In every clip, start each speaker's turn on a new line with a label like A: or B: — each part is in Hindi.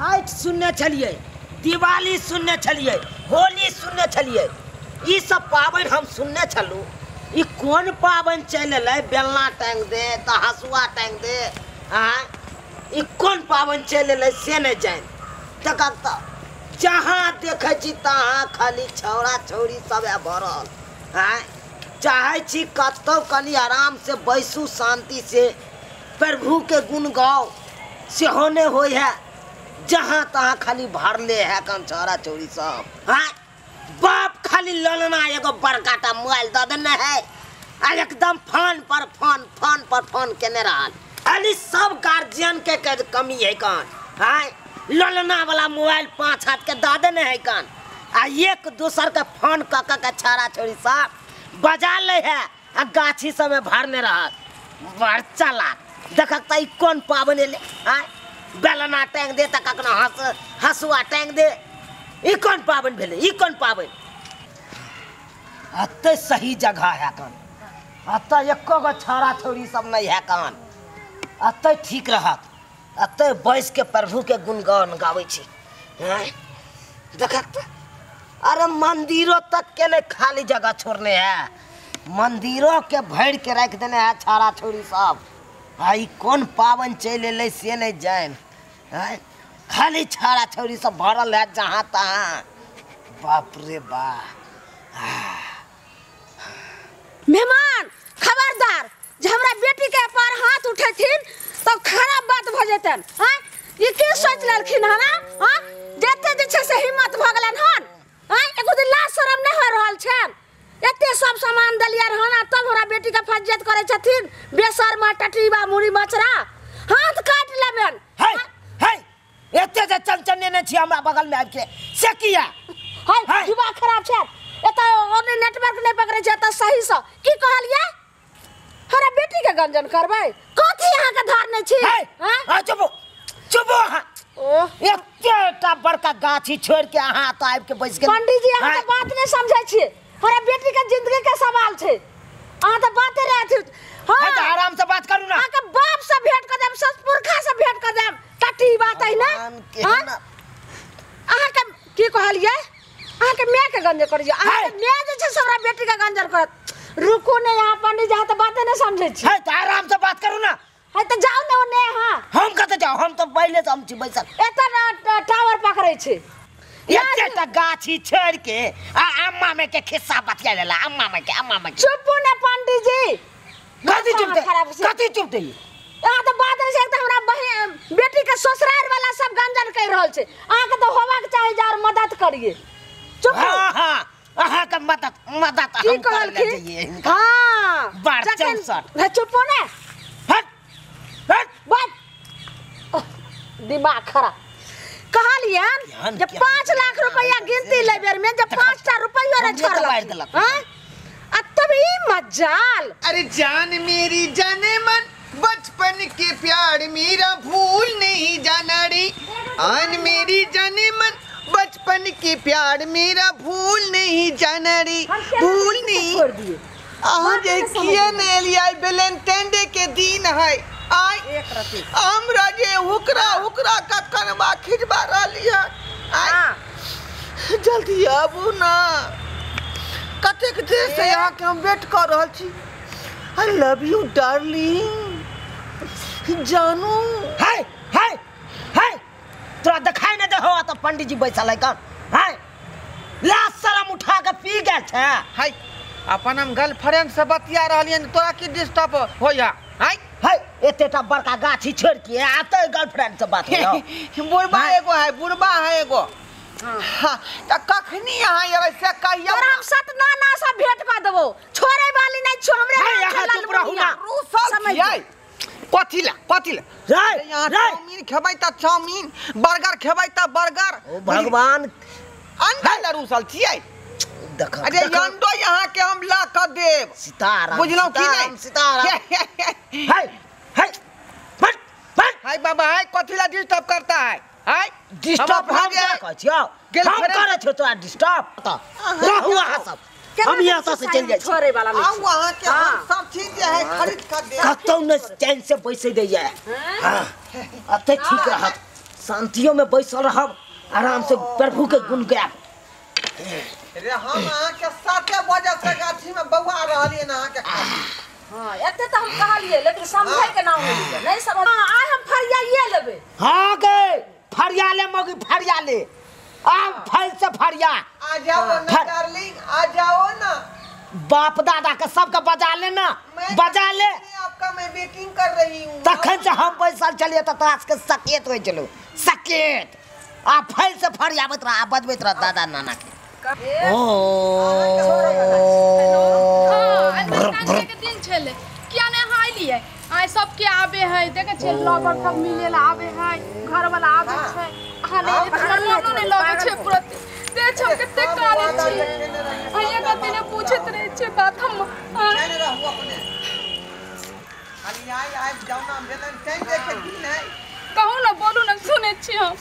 A: छठ सुनने छलिए, दिवाली सुनने छलिए, होली सुनने छलिए, ये सब पावन हम सुनने छलू। ये कौन पावन चल बेलना टांग दे तो हसुआ टांग दे, हाँ ये कौन पावन चल से नहीं जान। तो जहाँ देखे छी तहाँ खाली छौड़ा छौड़ी सब भरल, हाँ चाहे छी कतौ कनी आराम से बैसू शांति से प्रभु के गुण गाओ से होने हो है। जहाँ तहाँ खाली भरले है कन छौड़ा छौड़ी सब, हाँ बाप खाली ललना एगो बड़काटा मोबाइल दे देने है आ एकदम फोन पर फोन केने रहल। अली सब गार्जियन के कमी है कन, हाँ ललना वाला मोबाइल 5 हाथ के दे देने है कन आ एक दूसर के फोन कक के छौड़ा छौड़ी सब बजा ले है आ गाछी सब में भरने रहत। बड़ चला देखता ई कौन पावन ले, हाँ बेलना टांग दे तक हसुआ टांग दे, ई कौन पावन भेले, ई कौन पावन। अते सही जगह है कन, अते एको गो छौड़ा छौड़ी सब नहीं है कन, अते ठीक रहत, अते बैस के प्रभु के गुणगान गावे छी। देखत अरे मंदिरों तक के लिए खाली जगह छोड़ने है, मंदिरों के भर के रख देने है छौड़ा छौड़ी सब। आई कौन पावन चले से नहीं जान, खाली छौड़ा छौड़ी सब भरल है जहाँ तहाँ। बाप रे बाप।
B: मेहमान खबरदार, जब हमरा बेटी के पर हाथ उठेथिन तो खराब बात भ जेतन। हां ये की सोच लेलखिन है ना, हां जते जे छै से हिम्मत भ गेलन हन, हां एको दिन लाज शरम नहीं हो रहल छन। एते सब सामान दलिया रहना तब हमरा बेटी के फज्जत करे छथिन। बेसर में टटीबा मुड़ी मचरा हाथ काट लेबन।
A: है एते जे चलचने ने छी हमरा बगल में आके से किया
B: है दिमाग खराब छै। एता ओने नेटवर्क नहीं पकड़े छै त सही से की कहलिए हमरा बेटी के गंजन करबै कथि यहां के धारने छी।
A: हां चुप ओ एतेटा बड़का गाछी छोड़ के अहाँ त आबि के बैस गेल।
B: पंडित जी अहाँ बात नहीं समझै छी, हमरा बेटी के जिंदगी के सवाल छै, अहाँ त बाते रहत। हां
A: तो आराम से बात करू ना,
B: अहाँ के बाप से भेंट कर देब, ससपुरखा से भेंट कर देब, टटी बात है ना। अहाँ के की कहलिए अहाँ के मैं के गंजन करिए, अहाँ के मैं जे छै हमरा बेटी के गंजन करत। रुको ने यहाँ पंडित जी तो बातें नहीं समझे छी।
A: है तो आराम से बात करू ना।
B: है तो जाओ ना ओने। हां
A: हम कते जाओ, हम तो पहले से हम छी बैसल।
B: एता टावर पकड़े छी
A: एतेटा गाछी छोड़ के आ अम्मा में के खिस्सा बतिया लेला। अम्मा में के
B: चुप ना पंडित जी,
A: कथि चुप दे
B: यहाँ तो बात नहीं सकता। हमरा बहन बेटी के ससुराल वाला सब गंजन कर रहल छे, अहाँ के तो होबाक चाहिए जार मदद करिए। चुप।
A: हां अहाँ के मदद हम कर ले जाइए।
B: हां
A: बार चौसठ
B: है चुप हो ना।
A: हट
B: बात दिमाग खराब कहलियन जब 5 लाख रुपया गिनती लेबेर में जब 5टा रुपया रे छोड़ देलक। हां तब ई मजाल।
C: अरे जान मेरी जाने मन बचपन के प्यार मेरा भूल नहीं जाना रे। आन मेरी जाने मन बचपन के प्यार मेरा भूल नहीं जाना रे, भूल नहीं। आज किया ने लिया वैलेंटाइन डे के दिन है। आई हमरा जे हुकरा का कनवा खिंचवा रहिया। जल्दी आबू ना, कतेक देर से यहाँ के हम वेट कर रहल छी। आई लव यू डार्लिंग जानू।
A: है तोरा दिखाई न दे हो तो पंडित जी बैसल है कौन। है लाश शर्म उठा के पी गए छे।
C: है अपन हम गर्लफ्रेंड से बतिया रहलियन, तोरा की डिस्टर्ब होया।
A: है एतेटा बड़का गाछी छोड़ के आते गर्लफ्रेंड से बात हो।
C: बुढ़बा है एगो। हां त कखनी यहां ये से कहिया
B: तोरा हम सतना से भेंट कर देबो, छोड़े वाली नहीं छो हमरे।
A: यहाँ चुप रहू ना,
C: समझ कथि ला यहाँ चाउमीन खेबै त चाउमीन, बर्गर खेबै त बर्गर।
A: ओ भगवान
C: अंडा ला रूसल छियै। अरे अंडो यहाँ के हम ला कर देब।
A: सितारा
C: बुझलौ कि नहीं
A: सितारा।
C: हाय बाबा है कथि ला डिस्टर्ब करता है। हाय
A: डिस्टर्ब हम क्या छियो, हम करे छो तोरा डिस्टर्ब रहू अहाँ सब। हम यहाँ से चल जाए
B: छोरे वाला में
C: वहाँ के हम सब चीज है खरीद कर दे।
A: कतौ न चैन से पैसे दे जाए। हां अते ठीक रहत शांतियों में बैसल रहब, आराम से प्रभु के गुण गायब।
C: रे हम अहाँ के 7 बजे से गाछी में बौआ रहलिए ना अहाँ के।
B: हां एते त हम कहलिए लेकिन समझै के नाम नहीं समझ। हां आइ हम फरियाइए लेबे।
A: हां गे फरिया ले मौगी फरिया ले, आप फल से फरिया
C: आ जाओ ना डार्लिंग, आ जाओ ना।
A: बाप दादा के सबके बजा ले ना, बजा ले।
C: आपका मैं वेटिंग कर रही हूँ।
A: तखन से हम पैसा चलिए तो तोरा के सकेत हो चलो सकेत। आ फल से फरियाबत रह, बजबैत रह दादा नाना के। ओ
D: के दिन छले किया ने हाइलिए आइ सबके आबे है, देखे छ लगन सब मिले ला आबे है, घर वाला आबे छै। हाने इतना मोनो ने लगे छै प्रति दे छ कते काले छै। भैया कते ने पूछत रहे छै बात हम
C: जाने रहू अपने। खाली आई जाओ ना वेलन टाइम देखे दिन है।
D: कहू ना बोलू ना सुने छी हम।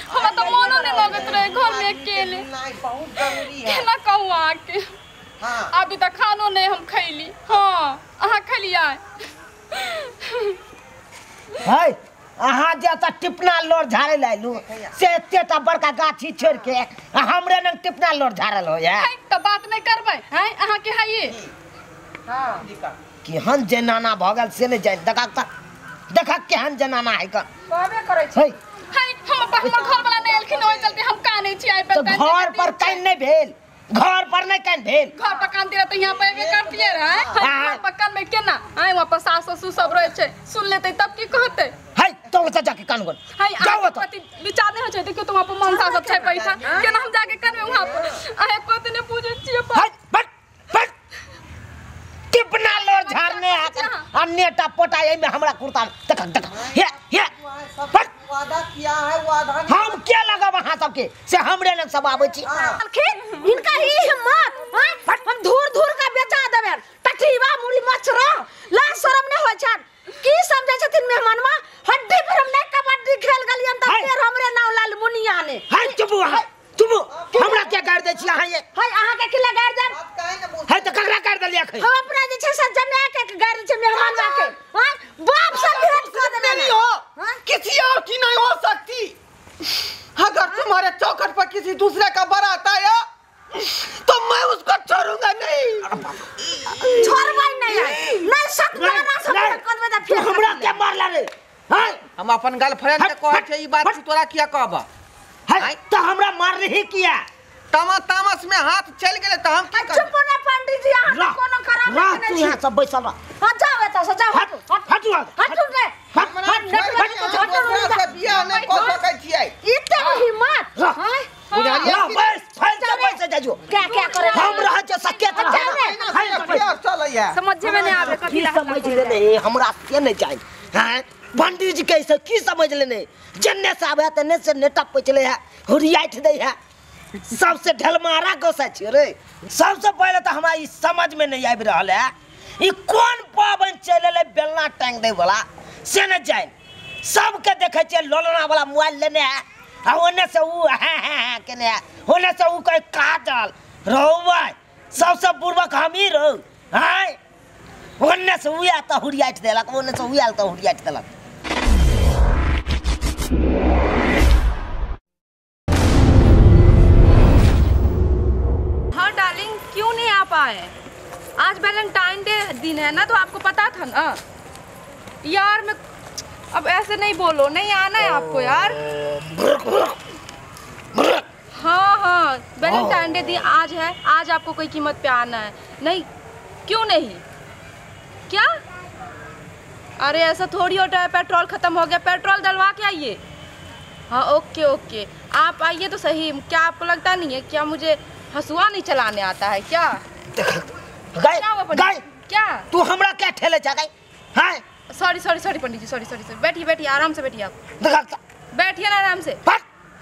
D: हमरा तो मोनो ने लगत रहे घर में अकेले।
C: नहीं बहुत जरूरी है।
D: केना कहू आके।
C: हां
D: अभी तक खानो नहीं हम खैली। हां अहाँ खलिया
A: है अहाँ जे त टिपना लोर झाड़े लाइलू से एतेटा बड़का गाछी छोड़ के हमरे नंग टिपना लोर झाड़ल हो या।
D: त बात नहीं करबै हैं अहाँ के है ये।
C: हां
A: केहन जनाना भगल से नहीं जान देखा केहन जनाना है का
B: कहबे करे छै।
D: है हम घर वाला नहीं एलखिन ओइ चलते हम कानै छी आइ
A: तो घर पर कहीं नहीं भेल, घर पर नहीं कहीं भेल।
D: घर पर काम दिला त यहां पे एबे करतिए रहे। घर पर काम में केना आइ वहां पर सास ससुर सब रहे छै, सुन लेते तब की कहते।
A: है तो से जाके कान गन जाओ तो
D: पति विचार नहीं हो छै देखियो तो वहां पर मनसा सब छै पैसा केना हम जाके करबे वहां पर। आइ कोते ने पूछे छिए
A: है बट टिपना लोर झाड़ने आ नेटा पोटा में हमरा कुर्ता देख ये बट
C: वादा किया है, वादा
A: हम क्या लगा वहां सबके से हमरे लग सब आबै छी।
B: इनका ही हिम्मत हम धूर धूर का बेचा देबे टठीवा मुड़ी मछरा ला शरम नहीं होय छन। की समझै छथिन मेहमानवा हड्डी पर हम नहीं कबड्डी खेल गलियन त फिर हमरे नाम लाल मुनिया ने।
A: है चुप हमरा क्या कर दे छी अहाँ ये।
B: है अहाँ के किला गाड़ देन
C: आप काहे न बोल।
A: है तो ककरा कर देलिए खै
B: हम अपना जे छै से जमे के गाड़ छै मेहमानवा के। हां बाप से भेंट कर देबे
C: नहीं हो, किसी और की नहीं हो सकती। अगर तुम्हारे चौखट पर किसी दूसरे का बारात आया तो मैं उसको छोड़ूंगा नहीं।
B: छोड़बै नहीं सत बना सब कर दे फिर
A: हमरा क्या मारला रे। है
C: हम अपन गर्लफ्रेंड के कहै छै ई बात तोरा किया कहबा।
A: है तो हमरा मार रही किया।
C: तामस में हाथ चल गेले त हम की
B: चुप ना पंडित जी अहाँ कोनो खराब
A: रह
B: नहीं
A: तू
B: छी।
A: यहाँ सब बैसल रह।
B: हां जाओ एता से जाओ
A: हट
B: रे
C: से बियाह नहीं कर सकै छियै।
B: इते हिम्मत हां
C: बुझालिया
A: बस पैसे जाजो
B: क्या करे
A: हम रह छ सके त
C: बियाह चलैया।
D: समझ में नहीं आवे
A: की समझ ले नहीं हमरा से नहीं जाए। हैं पंडित जी कैसे की समझ ले नहीं जन्ने से आवे तने से नेटा पचले है हुरियाठ दे है सबसे ढलमारा गोसा छ रे। सबसे पहले तो हमरा ई समझ में नहीं आबि रहल है ई कौन पावन चले बेलना टांग दे वाला से न जाए। सबके देखे छ लोलना वाला मोबाइल लेने है आ ओने से उ है केने है ओने से उ कह काटल रहबै सबसे पूर्वक हम ही रहो। हैं ओने से उया त हुरियाठ देलक ओने से उया त हुरियाठ देलक।
D: हाँ डार्लिंग क्यों नहीं आ पाए। आज वैलेंटाइन डे दिन है ना तो आपको पता था ना यार। मैं अब ऐसे नहीं बोलो, नहीं आना है आपको यार। हाँ वैलेंटाइन डे दिन आज है, आज आपको कोई कीमत पे आना है। नहीं क्यों नहीं क्या। अरे ऐसा थोड़ी होता है, पेट्रोल खत्म हो गया, पेट्रोल डलवा के आइए। हाँ ओके आप आइए तो सही। क्या आपको लगता नहीं है क्या मुझे हसुआ नहीं चलाने आता है क्या।
A: गई
D: क्या
A: तू हमरा क्या ठेले जा गई। हैं
D: सॉरी पंडित जी सॉरी बैठिए आराम से बैठिए। आप
A: देखा
D: बैठिए ना आराम से।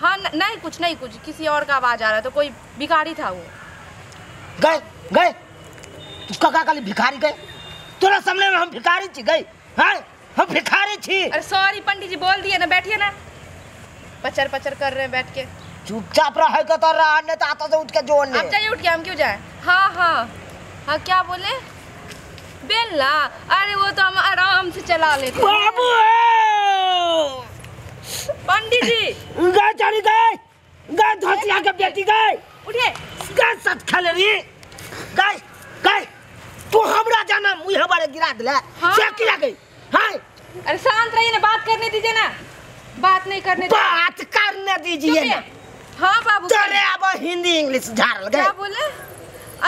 D: हाँ नहीं कुछ किसी और का आवाज आ रहा है तो कोई भिखारी था वो।
A: गए तू कका काली भिखारी गए तोरा सामने में हम भिखारी छी गई। हैं हम भिखारी छी।
D: अरे सॉरी पंडित जी बोल दिए ना, बैठिए ना। पचर कर रहे हैं बैठ के।
A: चुपचाप रह के तो रहा नहीं तो आता से उठ के जोड़ने।
D: आप जाइए उठ के, हम क्यों जाए। हाँ क्या बोले बेला। अरे वो तो हम आराम से चला लेते
A: बाबू
D: पंडित जी
A: गए चली गए गए धोतिया के बेटी गए
D: उठिए।
A: गए सच खेले रही गए गए तू हमरा जाना मुँह हमारे गिरा दिला
D: हाँ।
A: से किया गई हां
D: अरे शांत रहिए ना, बात करने दीजिए ना, बात नहीं करने दीजिए।
A: बात करने दीजिए ना।
D: हाँ बाबू
A: चले अब हिंदी इंग्लिश झाड़ गए।
D: क्या बोले?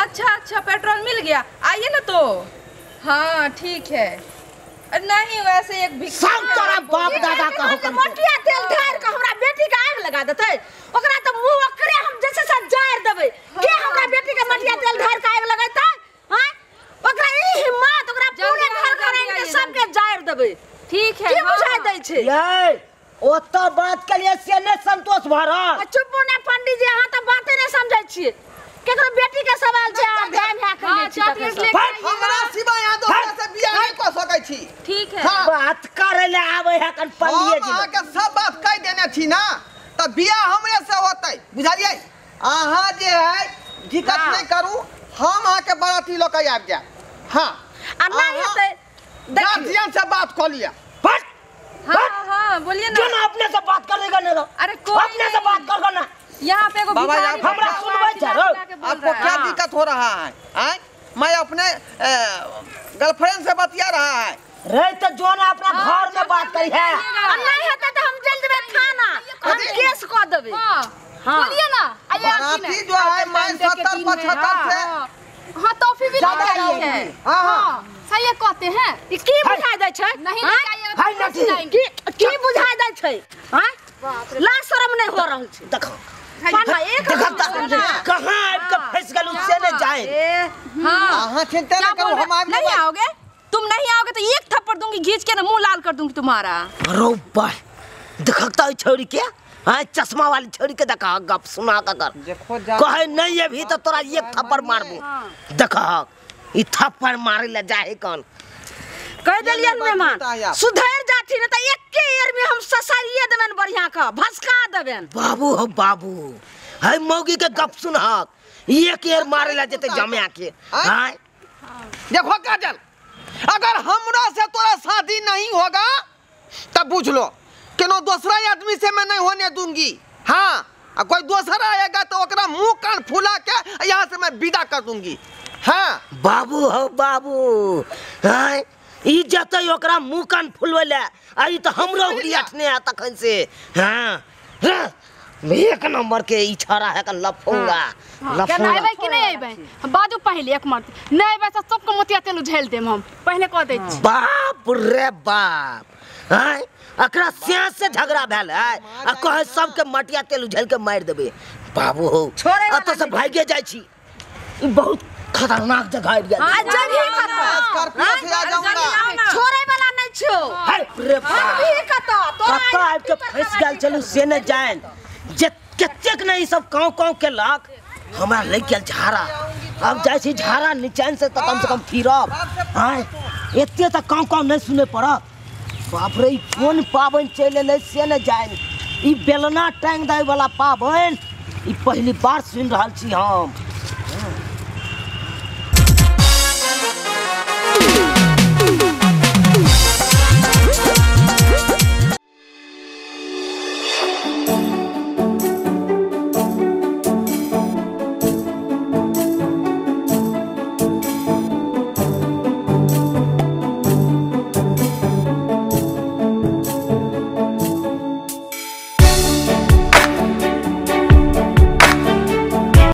D: अच्छा अच्छा पेट्रोल मिल गया, आइए ना तो। हाँ ठीक है। अरे नहीं वैसे एक भिक्षा
A: सब तोरा बाप दादा का हुक्म
B: मटिया तेल ढार के हमरा बेटी के आग लगा देते, ओकरा तो मुंह ओकरे हम जैसे सब जार देबै। के हमरा बेटी के मटिया तेल ढार के आग लगाता? हां ओकरा ई हिम्मत, ओकरा पूरे घर घराइन के सबके जार देबै।
D: ठीक है।
B: की बुझाय दै छै?
A: ये ओ तो बात के लिए से ने संतोष भरत।
B: चुप ने पंडित जी, अहाँ तो बाते नहीं समझै छियै। केकरो बेटी के सवाल छै, आ ध्यान है कर
D: हाँ,
B: ले छी
D: चॉकलेट
B: तखन से।
D: ले-
C: हमरा सिवा यहाँ दोसरा से बियाह नहीं कर सकै छी।
D: ठीक है।
C: हाँ।
A: बात करे ले आवे है कन पंडित
C: हम अहाँ
A: जी।
C: के सब बात कह देने छी ना, तो बियाह हमरे से होतै, बुझलिए? अहाँ जे है दिक्कत
B: हाँ।
C: नहीं करू, हम अहाँ के बाराती लोग आबि जाए। हाँ
B: आ नहीं हेतै देखियो।
C: गार्जियन से बात कर लिया।
A: बस
D: हाँ हाँ बोलिए
A: जो
D: ना।
A: ना अपने से बात करेगा ना
D: अरे कोई
A: अपने से बात कर ना।
D: यहाँ पे एगो
C: बाबा,
D: भिखारी
C: हमरा
D: बैठा हुआ
A: सुनबै
D: है, चिल्ला
A: जरूर।
D: चिल्ला के बोल
C: आपको
D: रहा है।
C: क्या
B: हाँ।
C: दिक्कत हो रहा है? आए? मैं अपने गर्लफ्रेंड से बतिया रहा है।
A: रे तो जो ना अपना
D: हाँ,
A: घर में बात करी है।
B: आ नहीं हेतै तो हम जल्दी में थाना हम केस कऽ देबै।
D: हाँ
B: हाँ।
D: बोलिए ना। आइए आप ही
C: बाराती
D: ना।
C: जो है मैं 70-75 से
D: हाँ टॉफी भी
C: ज्यादा
D: लेके आई
C: जाओगी।
D: है।
C: हाँ, हाँ।
D: सही है कहते हैं।
B: ई की बुझाय दै छै?
D: नहीं
B: हाँ?
D: लेके आइएगा
A: हाय
D: तो
A: नटी।
D: कैसे जाएंगे?
B: की बुझाय दै छै? हां लाज शरम नहीं हो रहल छै।
A: देखो
B: पाना एक
A: कहाँ आब के फंस गेलू से न जाए।
D: हाँ
C: हाँ चिंता
D: क्या
C: न करो,
D: बोल रहे?
C: हम आएंगे।
D: नहीं आओगे? तुम नहीं आओगे तो एक थप्पड़ दूंगी, खींच के ना मुंह लाल कर दूंगी तुम्हारा।
A: रो बाय देखता है छोरी के हाँ चश्मा वाली छोरी के देखा गप सुना कर
C: देखो जा
A: कहे नहीं ये भी तो तोरा एक थप्पड़ मारबो देखा ई थप्पड़ मारे ले जाए कौन
B: कह देलियन मेहमान
C: बताया।
B: सुधर जाथि न त एके एर में हम ससारिए देबन बढ़िया का भसका देबन।
A: बाबू हो बाबू है मौगी के गप सुनहक एक एर मारे ले जते जमे के हां
C: देखो काजल, अगर हमरा से तोरा शादी नहीं होगा तब पूछ लो केनो दूसरा आदमी से मैं नहीं होने दूंगी। हाँ कोई दूसरा आएगा तो ओकरा मुंह कान फुला के यहाँ से मैं विदा कर दूंगी। हाँ
A: बाबू हो बाबू हां ई जते ओकरा मुंह कान फुलवेले आई तो हमरो हुरियाठने आ तखन से हां एक नंबर के ई छाड़ा है का लफूंगा
E: क्या नहीं भाई कि नहीं आई भाई बाजू पहले एक मर्द नहीं भाई सबको मोतिया तेल उझेल देम हम पहले कह दे छी।
A: बाप रे बाप हैं अकरा सियास से झगड़ा भेल है आ कहे सबके मटिया तेल उझल के मार देबे बाबू हो अत से भागे जाय छी ई बहुत खतरनाक जगह है
B: आ जगह
C: स्कॉर्पियो से आ जाऊंगा।
B: छोड़े वाला नहीं छो।
A: हाय रे बाप
B: अभी कत तोरा
A: कत आब के फंस गेल चलू से न जान जे कतेक नहीं सब काव के लाख हमरा ले गेल झाड़ा अब जाय छी झाड़ा नीचान से तो कम से कम फिरब हां एते तक काव नहीं सुने पड़त बाप रे कोन पावन चले ले से न जान ई बेलना टांग दाय वाला पावन ई पहली बार सुन रहल छी हम